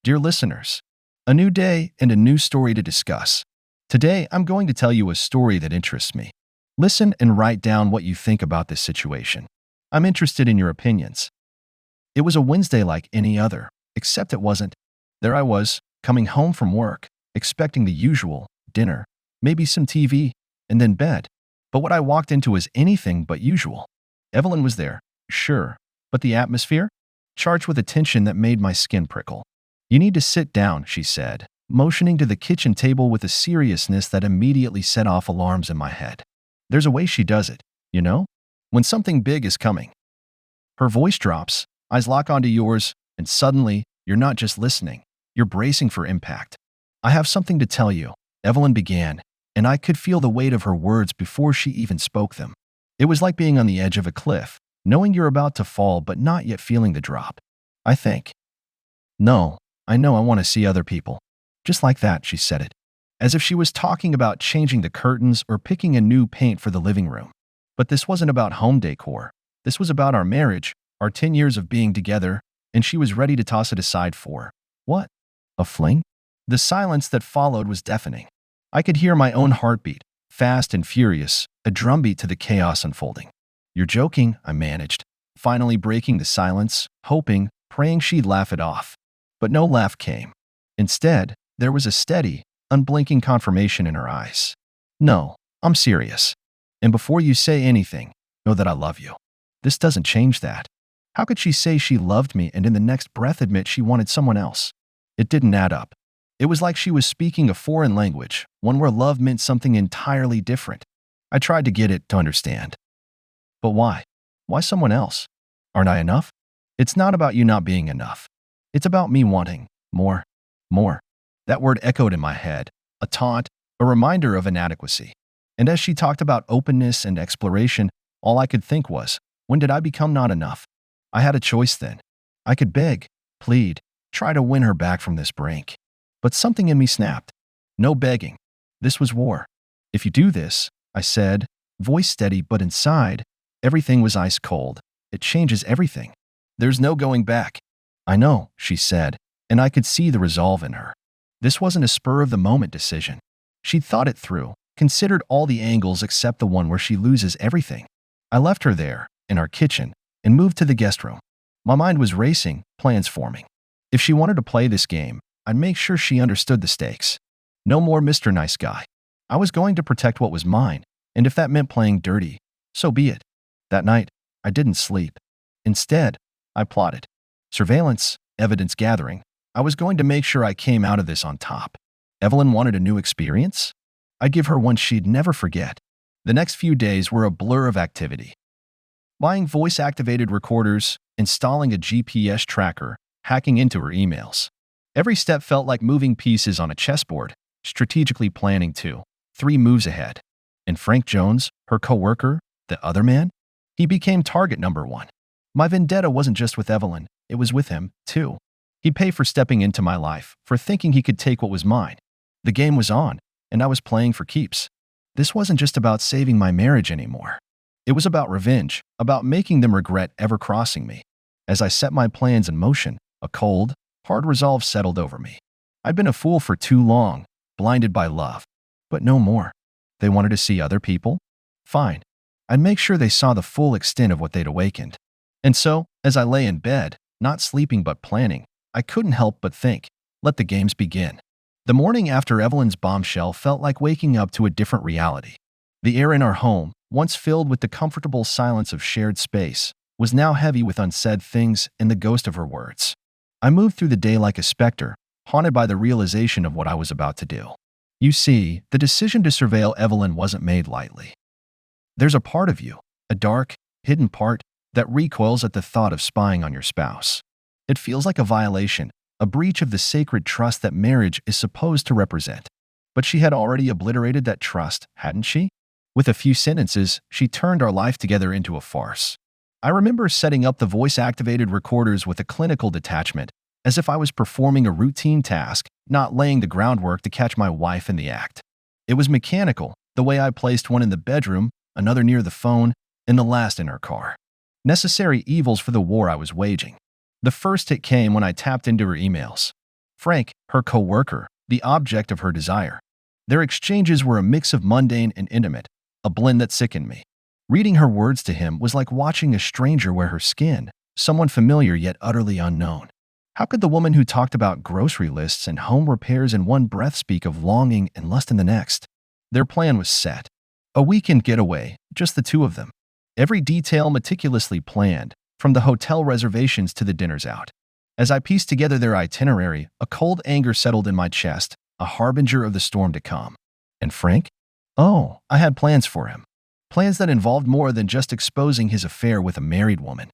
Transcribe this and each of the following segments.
Dear listeners, a new day and a new story to discuss. Today, I'm going to tell you a story that interests me. Listen and write down what you think about this situation. I'm interested in your opinions. It was a Wednesday like any other, except it wasn't. There I was, coming home from work, expecting the usual dinner, maybe some TV, and then bed. But what I walked into was anything but usual. Evelyn was there, sure, but the atmosphere? Charged with a tension that made my skin prickle. You need to sit down, she said, motioning to the kitchen table with a seriousness that immediately set off alarms in my head. There's a way she does it, you know? When something big is coming. Her voice drops, eyes lock onto yours, and suddenly, you're not just listening, you're bracing for impact. I have something to tell you, Evelyn began, and I could feel the weight of her words before she even spoke them. It was like being on the edge of a cliff, knowing you're about to fall but not yet feeling the drop. I think. No, I know I want to see other people. Just like that, she said it, as if she was talking about changing the curtains or picking a new paint for the living room. But this wasn't about home decor. This was about our marriage, our 10 years of being together, and she was ready to toss it aside for, what? A fling? The silence that followed was deafening. I could hear my own heartbeat, fast and furious, a drumbeat to the chaos unfolding. You're joking, I managed, finally breaking the silence, hoping, praying she'd laugh it off. But no laugh came. Instead, there was a steady, unblinking confirmation in her eyes. No, I'm serious. And before you say anything, know that I love you. This doesn't change that. How could she say she loved me and in the next breath admit she wanted someone else? It didn't add up. It was like she was speaking a foreign language, one where love meant something entirely different. I tried to get it to understand. But why? Why someone else? Aren't I enough? It's not about you not being enough. It's about me wanting more. More. That word echoed in my head, a taunt, a reminder of inadequacy. And as she talked about openness and exploration, all I could think was, when did I become not enough? I had a choice then. I could beg, plead, try to win her back from this brink. But something in me snapped. No begging. This was war. If you do this, I said, voice steady but inside, everything was ice cold. It changes everything. There's no going back. I know, she said, and I could see the resolve in her. This wasn't a spur-of-the-moment decision. She'd thought it through, considered all the angles except the one where she loses everything. I left her there, in our kitchen, and moved to the guest room. My mind was racing, plans forming. If she wanted to play this game, I'd make sure she understood the stakes. No more Mr. Nice Guy. I was going to protect what was mine, and if that meant playing dirty, so be it. That night, I didn't sleep. Instead, I plotted. Surveillance, evidence gathering. I was going to make sure I came out of this on top. Evelyn wanted a new experience? I'd give her one she'd never forget. The next few days were a blur of activity. Buying voice-activated recorders, installing a GPS tracker, hacking into her emails. Every step felt like moving pieces on a chessboard, strategically planning 2-3 moves ahead. And Frank Jones, her coworker, the other man? He became target number one. My vendetta wasn't just with Evelyn, it was with him, too. He'd pay for stepping into my life, for thinking he could take what was mine. The game was on, and I was playing for keeps. This wasn't just about saving my marriage anymore. It was about revenge, about making them regret ever crossing me. As I set my plans in motion, a cold, hard resolve settled over me. I'd been a fool for too long, blinded by love. But no more. They wanted to see other people? Fine. I'd make sure they saw the full extent of what they'd awakened. And so, as I lay in bed, not sleeping but planning, I couldn't help but think, let the games begin. The morning after Evelyn's bombshell felt like waking up to a different reality. The air in our home, once filled with the comfortable silence of shared space, was now heavy with unsaid things and the ghost of her words. I moved through the day like a specter, haunted by the realization of what I was about to do. You see, the decision to surveil Evelyn wasn't made lightly. There's a part of you, a dark, hidden part, that recoils at the thought of spying on your spouse. It feels like a violation, a breach of the sacred trust that marriage is supposed to represent. But she had already obliterated that trust, hadn't she? With a few sentences, she turned our life together into a farce. I remember setting up the voice-activated recorders with a clinical detachment, as if I was performing a routine task, not laying the groundwork to catch my wife in the act. It was mechanical, the way I placed one in the bedroom, another near the phone, and the last in her car. Necessary evils for the war I was waging. The first hit came when I tapped into her emails. Frank, her co-worker, the object of her desire. Their exchanges were a mix of mundane and intimate, a blend that sickened me. Reading her words to him was like watching a stranger wear her skin, someone familiar yet utterly unknown. How could the woman who talked about grocery lists and home repairs in one breath speak of longing and lust in the next? Their plan was set. A weekend getaway, just the two of them. Every detail meticulously planned, from the hotel reservations to the dinners out. As I pieced together their itinerary, a cold anger settled in my chest, a harbinger of the storm to come. And Frank? Oh, I had plans for him. Plans that involved more than just exposing his affair with a married woman.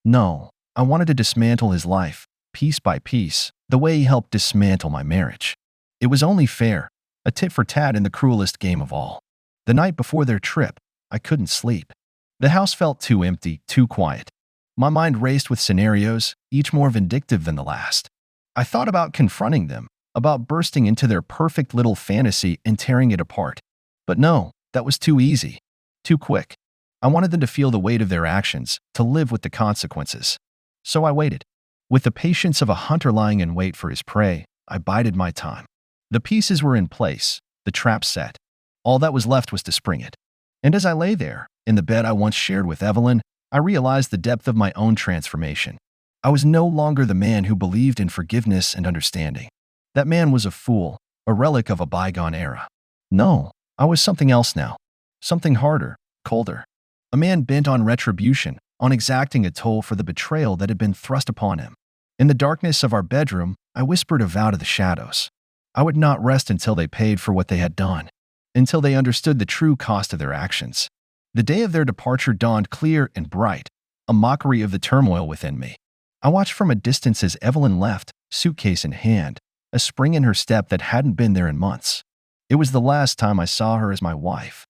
No, I wanted to dismantle his life, piece by piece, the way he helped dismantle my marriage. It was only fair, a tit for tat in the cruelest game of all. The night before their trip, I couldn't sleep. The house felt too empty, too quiet. My mind raced with scenarios, each more vindictive than the last. I thought about confronting them, about bursting into their perfect little fantasy and tearing it apart. But no, that was too easy, too quick. I wanted them to feel the weight of their actions, to live with the consequences. So I waited. With the patience of a hunter lying in wait for his prey, I bided my time. The pieces were in place, the trap set. All that was left was to spring it. And as I lay there, in the bed I once shared with Evelyn, I realized the depth of my own transformation. I was no longer the man who believed in forgiveness and understanding. That man was a fool, a relic of a bygone era. No, I was something else now. Something harder, colder. A man bent on retribution, on exacting a toll for the betrayal that had been thrust upon him. In the darkness of our bedroom, I whispered a vow to the shadows. I would not rest until they paid for what they had done, until they understood the true cost of their actions. The day of their departure dawned clear and bright, a mockery of the turmoil within me. I watched from a distance as Evelyn left, suitcase in hand, a spring in her step that hadn't been there in months. It was the last time I saw her as my wife.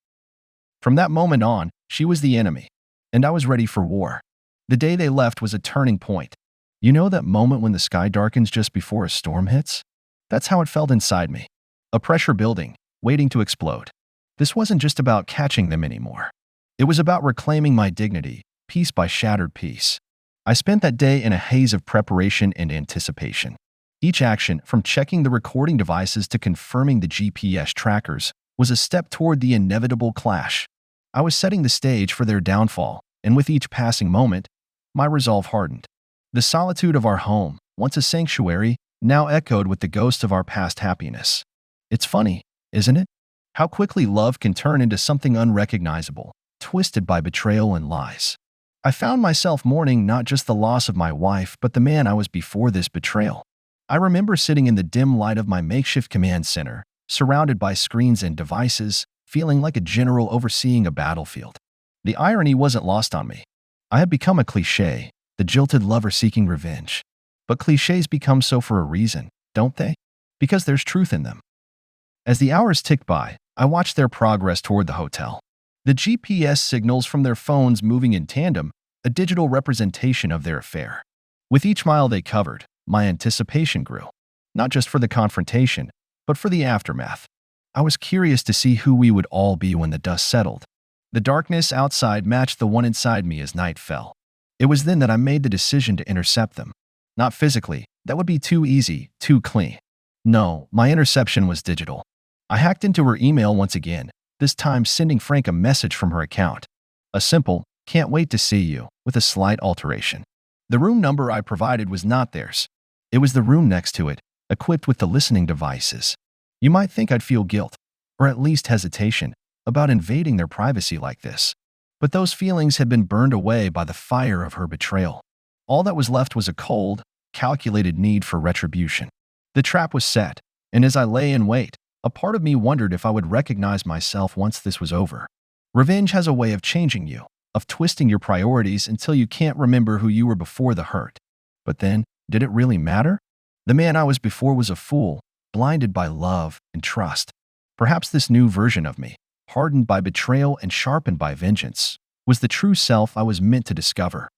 From that moment on, she was the enemy, and I was ready for war. The day they left was a turning point. You know that moment when the sky darkens just before a storm hits? That's how it felt inside me. A pressure building, waiting to explode. This wasn't just about catching them anymore. It was about reclaiming my dignity, piece by shattered piece. I spent that day in a haze of preparation and anticipation. Each action, from checking the recording devices to confirming the GPS trackers, was a step toward the inevitable clash. I was setting the stage for their downfall, and with each passing moment, my resolve hardened. The solitude of our home, once a sanctuary, now echoed with the ghost of our past happiness. It's funny, isn't it? How quickly love can turn into something unrecognizable, twisted by betrayal and lies. I found myself mourning not just the loss of my wife, but the man I was before this betrayal. I remember sitting in the dim light of my makeshift command center, surrounded by screens and devices, feeling like a general overseeing a battlefield. The irony wasn't lost on me. I had become a cliché, the jilted lover seeking revenge. But clichés become so for a reason, don't they? Because there's truth in them. As the hours ticked by, I watched their progress toward the hotel. The GPS signals from their phones moving in tandem, a digital representation of their affair. With each mile they covered, my anticipation grew. Not just for the confrontation, but for the aftermath. I was curious to see who we would all be when the dust settled. The darkness outside matched the one inside me as night fell. It was then that I made the decision to intercept them. Not physically, that would be too easy, too clean. No, my interception was digital. I hacked into her email once again, this time sending Frank a message from her account. A simple, "Can't wait to see you," with a slight alteration. The room number I provided was not theirs. It was the room next to it, equipped with the listening devices. You might think I'd feel guilt, or at least hesitation, about invading their privacy like this. But those feelings had been burned away by the fire of her betrayal. All that was left was a cold, calculated need for retribution. The trap was set, and as I lay in wait, a part of me wondered if I would recognize myself once this was over. Revenge has a way of changing you, of twisting your priorities until you can't remember who you were before the hurt. But then, did it really matter? The man I was before was a fool, blinded by love and trust. Perhaps this new version of me, hardened by betrayal and sharpened by vengeance, was the true self I was meant to discover.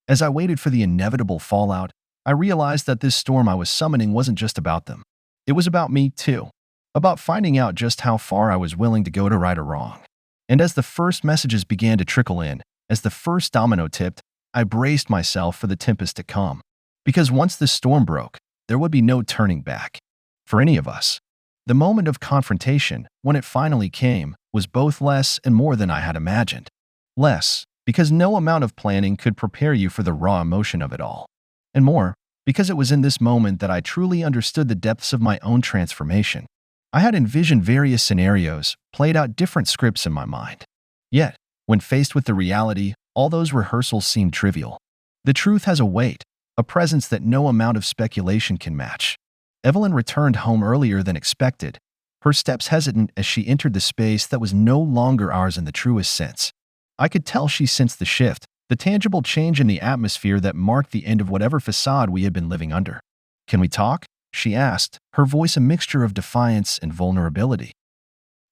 As I waited for the inevitable fallout, I realized that this storm I was summoning wasn't just about them. It was about me, too. About finding out just how far I was willing to go to right a wrong. And as the first messages began to trickle in, as the first domino tipped, I braced myself for the tempest to come. Because once the storm broke, there would be no turning back. For any of us, the moment of confrontation, when it finally came, was both less and more than I had imagined. Less, because no amount of planning could prepare you for the raw emotion of it all. And more, because it was in this moment that I truly understood the depths of my own transformation. I had envisioned various scenarios, played out different scripts in my mind. Yet, when faced with the reality, all those rehearsals seemed trivial. The truth has a weight, a presence that no amount of speculation can match. Evelyn returned home earlier than expected, her steps hesitant as she entered the space that was no longer ours in the truest sense. I could tell she sensed the shift, the tangible change in the atmosphere that marked the end of whatever facade we had been living under. "Can we talk?" she asked, her voice a mixture of defiance and vulnerability.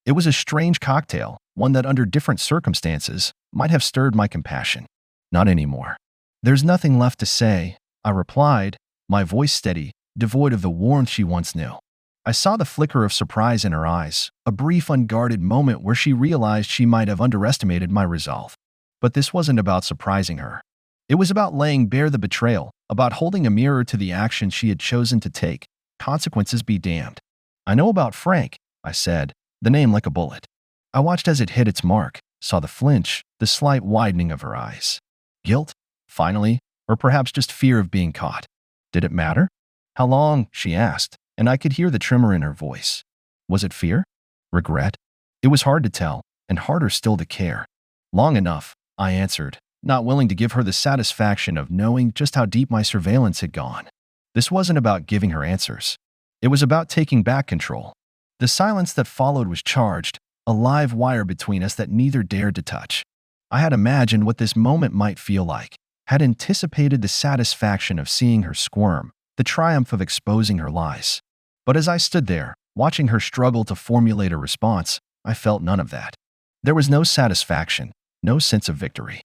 It was a strange cocktail, one that under different circumstances might have stirred my compassion. "Not anymore." "There's nothing left to say," I replied, my voice steady, devoid of the warmth she once knew. I saw the flicker of surprise in her eyes, a brief unguarded moment where she realized she might have underestimated my resolve. But this wasn't about surprising her. It was about laying bare the betrayal, about holding a mirror to the action she had chosen to take. Consequences be damned. "I know about Frank," I said, the name like a bullet. I watched as it hit its mark, saw the flinch, the slight widening of her eyes. Guilt? Finally, or perhaps just fear of being caught. Did it matter? "How long?" she asked, and I could hear the tremor in her voice. Was it fear? Regret? It was hard to tell, and harder still to care. "Long enough," I answered, not willing to give her the satisfaction of knowing just how deep my surveillance had gone. This wasn't about giving her answers. It was about taking back control. The silence that followed was charged, a live wire between us that neither dared to touch. I had imagined what this moment might feel like, had anticipated the satisfaction of seeing her squirm, the triumph of exposing her lies. But as I stood there, watching her struggle to formulate a response, I felt none of that. There was no satisfaction, no sense of victory.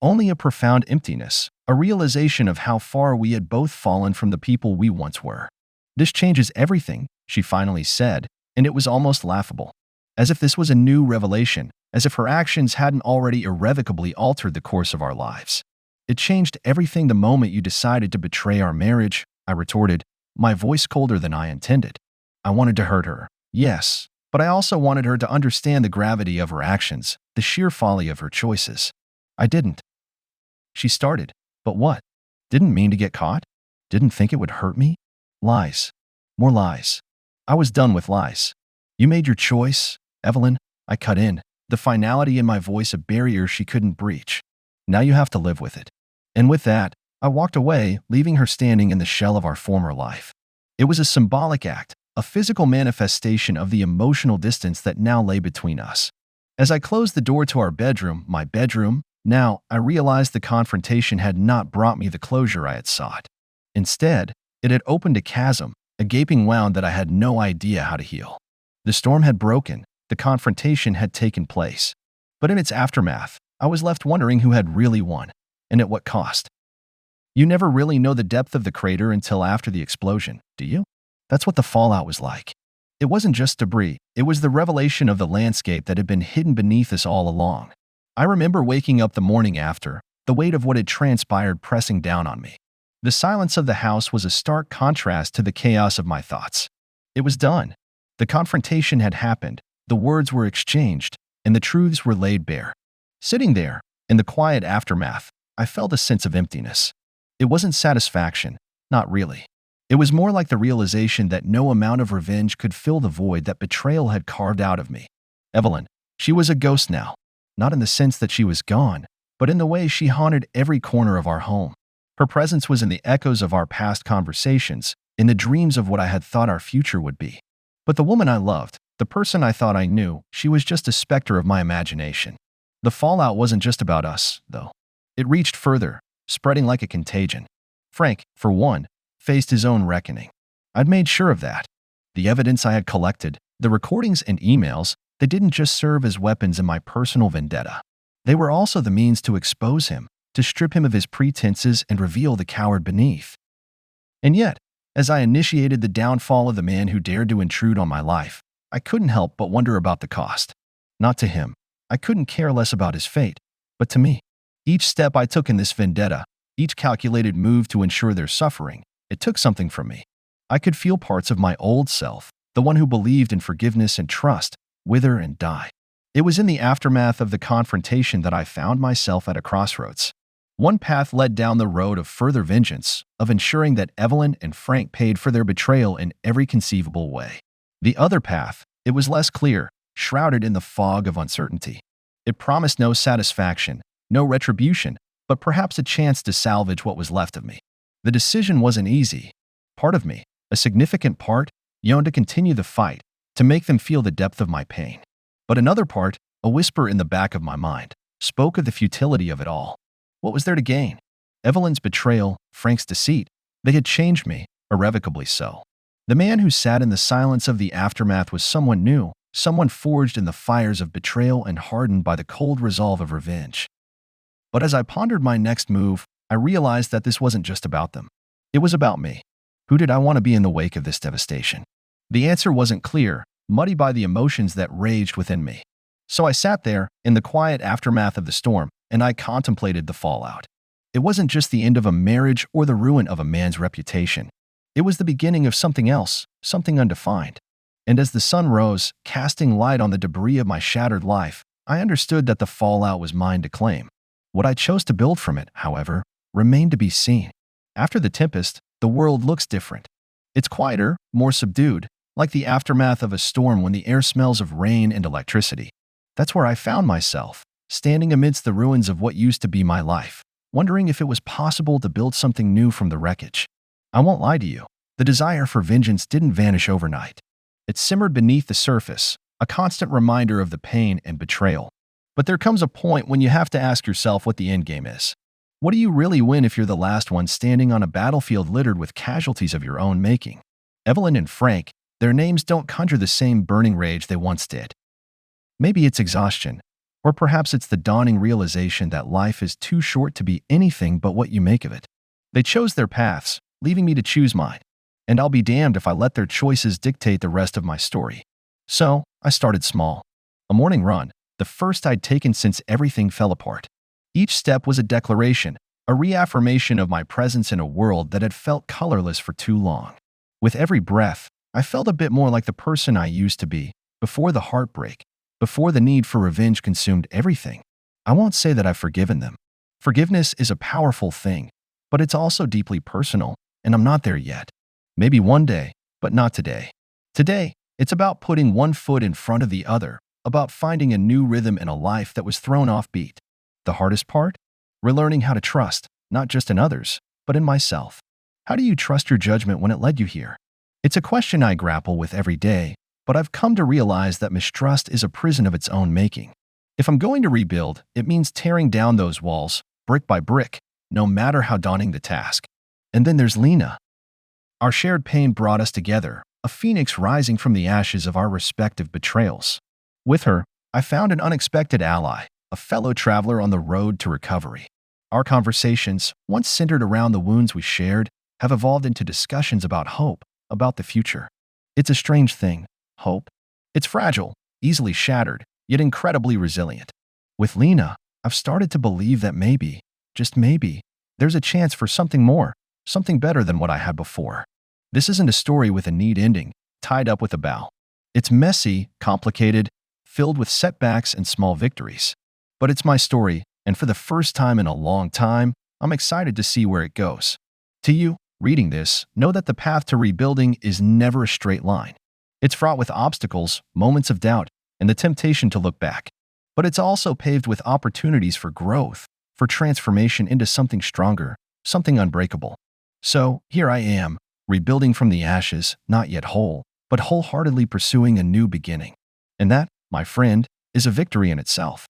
Only a profound emptiness, a realization of how far we had both fallen from the people we once were. "This changes everything," she finally said, and it was almost laughable. As if this was a new revelation, as if her actions hadn't already irrevocably altered the course of our lives. "It changed everything the moment you decided to betray our marriage," I retorted, my voice colder than I intended. I wanted to hurt her, yes, but I also wanted her to understand the gravity of her actions, the sheer folly of her choices. "I didn't." She started, "But what? Didn't mean to get caught? Didn't think it would hurt me?" "Lies. More lies. I was done with lies." "You made your choice, Evelyn," I cut in, the finality in my voice a barrier she couldn't breach. "Now you have to live with it." And with that, I walked away, leaving her standing in the shell of our former life. It was a symbolic act, a physical manifestation of the emotional distance that now lay between us. As I closed the door to our bedroom, my bedroom, now I realized the confrontation had not brought me the closure I had sought. Instead, it had opened a chasm, a gaping wound that I had no idea how to heal. The storm had broken, the confrontation had taken place. But in its aftermath, I was left wondering who had really won, and at what cost. You never really know the depth of the crater until after the explosion, do you? That's what the fallout was like. It wasn't just debris, it was the revelation of the landscape that had been hidden beneath us all along. I remember waking up the morning after, the weight of what had transpired pressing down on me. The silence of the house was a stark contrast to the chaos of my thoughts. It was done. The confrontation had happened, the words were exchanged, and the truths were laid bare. Sitting there, in the quiet aftermath, I felt a sense of emptiness. It wasn't satisfaction, not really. It was more like the realization that no amount of revenge could fill the void that betrayal had carved out of me. Evelyn, she was a ghost now, not in the sense that she was gone, but in the way she haunted every corner of our home. Her presence was in the echoes of our past conversations, in the dreams of what I had thought our future would be. But the woman I loved, the person I thought I knew, she was just a specter of my imagination. The fallout wasn't just about us, though. It reached further, spreading like a contagion. Frank, for one, faced his own reckoning. I'd made sure of that. The evidence I had collected, the recordings and emails, they didn't just serve as weapons in my personal vendetta. They were also the means to expose him, to strip him of his pretenses and reveal the coward beneath. And yet, as I initiated the downfall of the man who dared to intrude on my life, I couldn't help but wonder about the cost. Not to him. I couldn't care less about his fate, but to me. Each step I took in this vendetta, each calculated move to ensure their suffering, it took something from me. I could feel parts of my old self, the one who believed in forgiveness and trust, wither and die. It was in the aftermath of the confrontation that I found myself at a crossroads. One path led down the road of further vengeance, of ensuring that Evelyn and Frank paid for their betrayal in every conceivable way. The other path, it was less clear, shrouded in the fog of uncertainty. It promised no satisfaction, no retribution, but perhaps a chance to salvage what was left of me. The decision wasn't easy. Part of me, a significant part, yearned to continue the fight, to make them feel the depth of my pain. But another part, a whisper in the back of my mind, spoke of the futility of it all. What was there to gain? Evelyn's betrayal, Frank's deceit, they had changed me, irrevocably so. The man who sat in the silence of the aftermath was someone new, someone forged in the fires of betrayal and hardened by the cold resolve of revenge. But as I pondered my next move, I realized that this wasn't just about them. It was about me. Who did I want to be in the wake of this devastation? The answer wasn't clear, muddy by the emotions that raged within me. So I sat there, in the quiet aftermath of the storm, and I contemplated the fallout. It wasn't just the end of a marriage or the ruin of a man's reputation. It was the beginning of something else, something undefined. And as the sun rose, casting light on the debris of my shattered life, I understood that the fallout was mine to claim. What I chose to build from it, however, remained to be seen. After the tempest, the world looks different. It's quieter, more subdued, like the aftermath of a storm when the air smells of rain and electricity. That's where I found myself, standing amidst the ruins of what used to be my life, wondering if it was possible to build something new from the wreckage. I won't lie to you, the desire for vengeance didn't vanish overnight. It simmered beneath the surface, a constant reminder of the pain and betrayal. But there comes a point when you have to ask yourself what the endgame is. What do you really win if you're the last one standing on a battlefield littered with casualties of your own making? Evelyn and Frank, their names don't conjure the same burning rage they once did. Maybe it's exhaustion, or perhaps it's the dawning realization that life is too short to be anything but what you make of it. They chose their paths, leaving me to choose mine, and I'll be damned if I let their choices dictate the rest of my story. So, I started small. A morning run, the first I'd taken since everything fell apart. Each step was a declaration, a reaffirmation of my presence in a world that had felt colorless for too long. With every breath, I felt a bit more like the person I used to be, before the heartbreak, before the need for revenge consumed everything. I won't say that I've forgiven them. Forgiveness is a powerful thing, but it's also deeply personal, and I'm not there yet. Maybe one day, but not today. Today, it's about putting one foot in front of the other, about finding a new rhythm in a life that was thrown off beat. The hardest part? Relearning how to trust, not just in others, but in myself. How do you trust your judgment when it led you here? It's a question I grapple with every day, but I've come to realize that mistrust is a prison of its own making. If I'm going to rebuild, it means tearing down those walls, brick by brick, no matter how daunting the task. And then there's Lena. Our shared pain brought us together, a phoenix rising from the ashes of our respective betrayals. With her, I found an unexpected ally, a fellow traveler on the road to recovery. Our conversations, once centered around the wounds we shared, have evolved into discussions about hope, about the future. It's a strange thing, hope. It's fragile, easily shattered, yet incredibly resilient. With Lena, I've started to believe that maybe, just maybe, there's a chance for something more, something better than what I had before. This isn't a story with a neat ending, tied up with a bow. It's messy, complicated, filled with setbacks and small victories. But it's my story, and for the first time in a long time, I'm excited to see where it goes. To you, reading this, know that the path to rebuilding is never a straight line. It's fraught with obstacles, moments of doubt, and the temptation to look back. But it's also paved with opportunities for growth, for transformation into something stronger, something unbreakable. So, here I am, rebuilding from the ashes, not yet whole, but wholeheartedly pursuing a new beginning. And that, my friend, is a victory in itself.